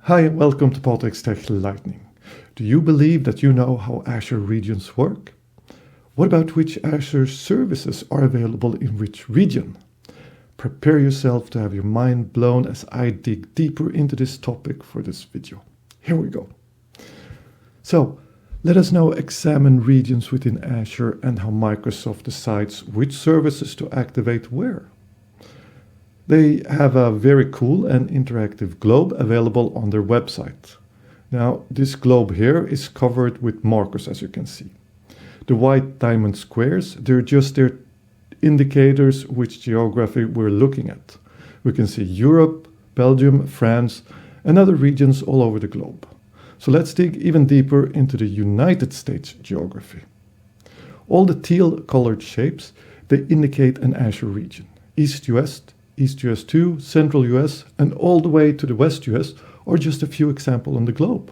Hi and welcome to Patrik's Tech Lightning. Do you believe that you know how Azure Regions work? What about which Azure services are available in which region? Prepare yourself to have your mind blown as I dig deeper into this topic for this video. Here we go. So, let us now examine regions within Azure and how Microsoft decides which services to activate where. They have a very cool and interactive globe available on their website. Now, this globe here is covered with markers, as you can see. The white diamond squares, they're just their indicators which geography we're looking at. We can see Europe, Belgium, France, and other regions all over the globe. So let's dig even deeper into the United States geography. All the teal colored shapes, they indicate an Azure region. East US, East US 2, Central US, and all the way to the West US are just a few examples on the globe.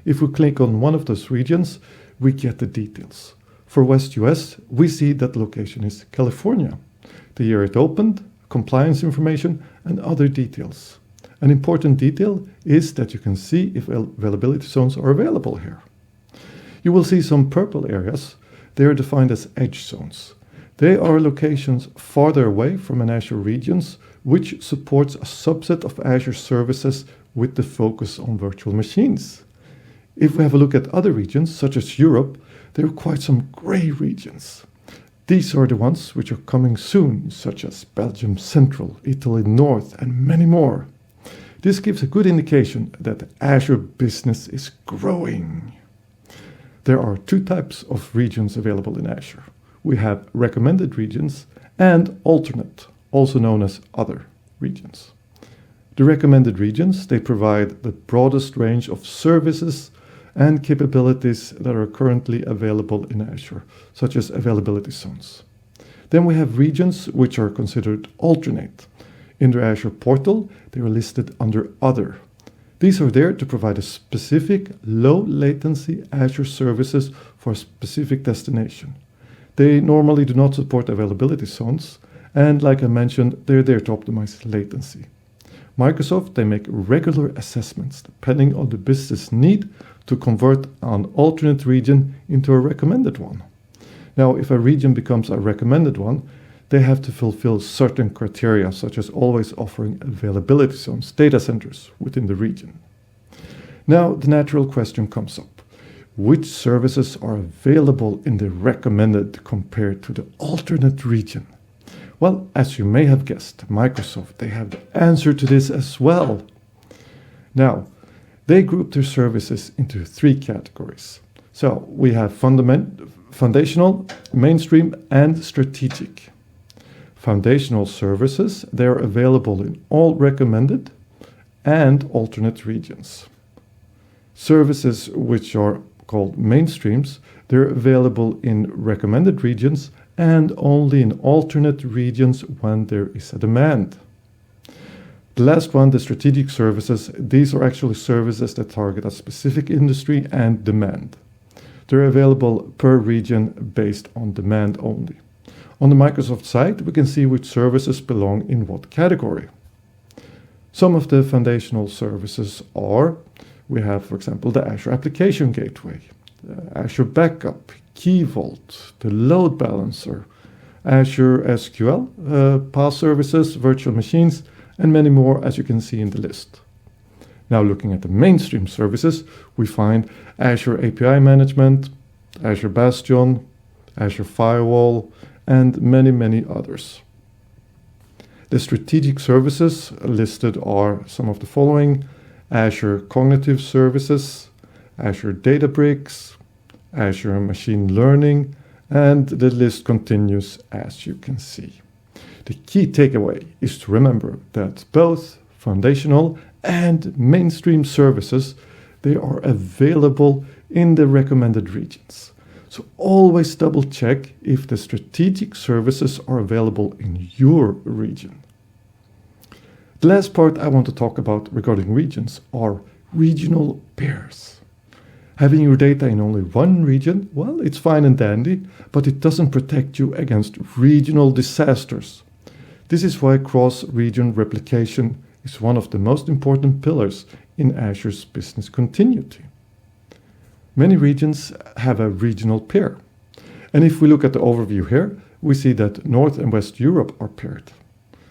If we click on one of those regions, we get the details. For West US, we see that the location is California, the year it opened, compliance information, and other details. An important detail is that you can see if availability zones are available here. You will see some purple areas. They are defined as edge zones. They are locations farther away from an Azure regions, which supports a subset of Azure services with the focus on virtual machines. If we have a look at other regions, such as Europe, there are quite some gray regions. These are the ones which are coming soon, such as Belgium Central, Italy North, and many more. This gives a good indication that the Azure business is growing. There are two types of regions available in Azure. We have recommended regions and alternate, also known as other regions. The recommended regions, they provide the broadest range of services and capabilities that are currently available in Azure, such as availability zones. Then we have regions which are considered alternate. In the Azure portal, they are listed under other. These are there to provide a specific low latency Azure services for a specific destination. They normally do not support availability zones, and like I mentioned, they're there to optimize latency. Microsoft, they make regular assessments depending on the business need to convert an alternate region into a recommended one. Now, if a region becomes a recommended one, they have to fulfill certain criteria, such as always offering availability zones, data centers within the region. Now, the natural question comes up. Which services are available in the recommended compared to the alternate region? Well, as you may have guessed, Microsoft, they have the answer to this as well. Now, they group their services into three categories. So we have foundational, mainstream, and strategic. Foundational services, they are available in all recommended and alternate regions. Services which are called mainstreams, they're available in recommended regions and only in alternate regions when there is a demand. The last one, the strategic services, these are actually services that target a specific industry and demand. They're available per region based on demand only. On the Microsoft site, we can see which services belong in what category. Some of the foundational services are, we have, for example, the Azure Application Gateway, the Azure Backup, Key Vault, the Load Balancer, Azure SQL, PaaS services, virtual machines, and many more, as you can see in the list. Now, looking at the mainstream services, we find Azure API Management, Azure Bastion, Azure Firewall, and many, many others. The strategic services listed are some of the following: Azure Cognitive Services, Azure Databricks, Azure Machine Learning, and the list continues as you can see. The key takeaway is to remember that both foundational and mainstream services, they are available in the recommended regions. So always double check if the strategic services are available in your region. The last part I want to talk about regarding regions are regional pairs. Having your data in only one region, well, it's fine and dandy, but it doesn't protect you against regional disasters. This is why cross-region replication is one of the most important pillars in Azure's business continuity. Many regions have a regional pair. And if we look at the overview here, we see that North and West Europe are paired.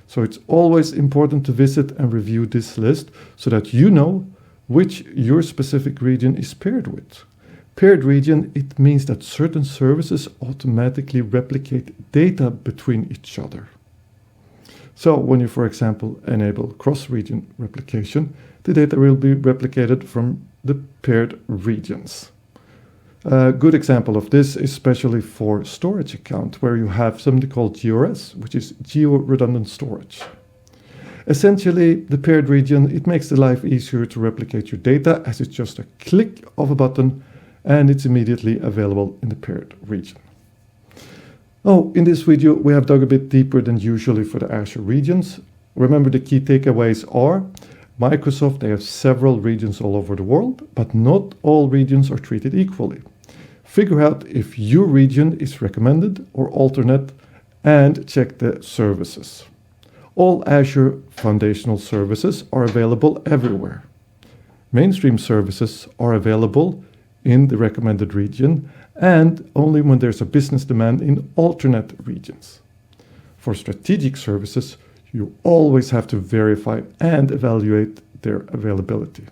So it's always important to visit and review this list so that you know which your specific region is paired with. Paired region, it means that certain services automatically replicate data between each other. So when you, for example, enable cross-region replication, the data will be replicated from the paired regions. A good example of this is especially for storage account, where you have something called GRS, which is geo-redundant storage. Essentially, the paired region, it makes the life easier to replicate your data, as it's just a click of a button and it's immediately available in the paired region. Oh, in this video, we have dug a bit deeper than usually for the Azure regions. Remember, the key takeaways are Microsoft, they have several regions all over the world, but not all regions are treated equally. Figure out if your region is recommended or alternate and check the services. All Azure foundational services are available everywhere. Mainstream services are available in the recommended region and only when there's a business demand in alternate regions. For strategic services, you always have to verify and evaluate their availability.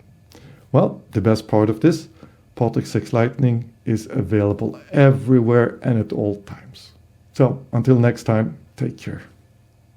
Well, the best part of this, Patrik 6 Lightning is available everywhere and at all times. So until next time, take care.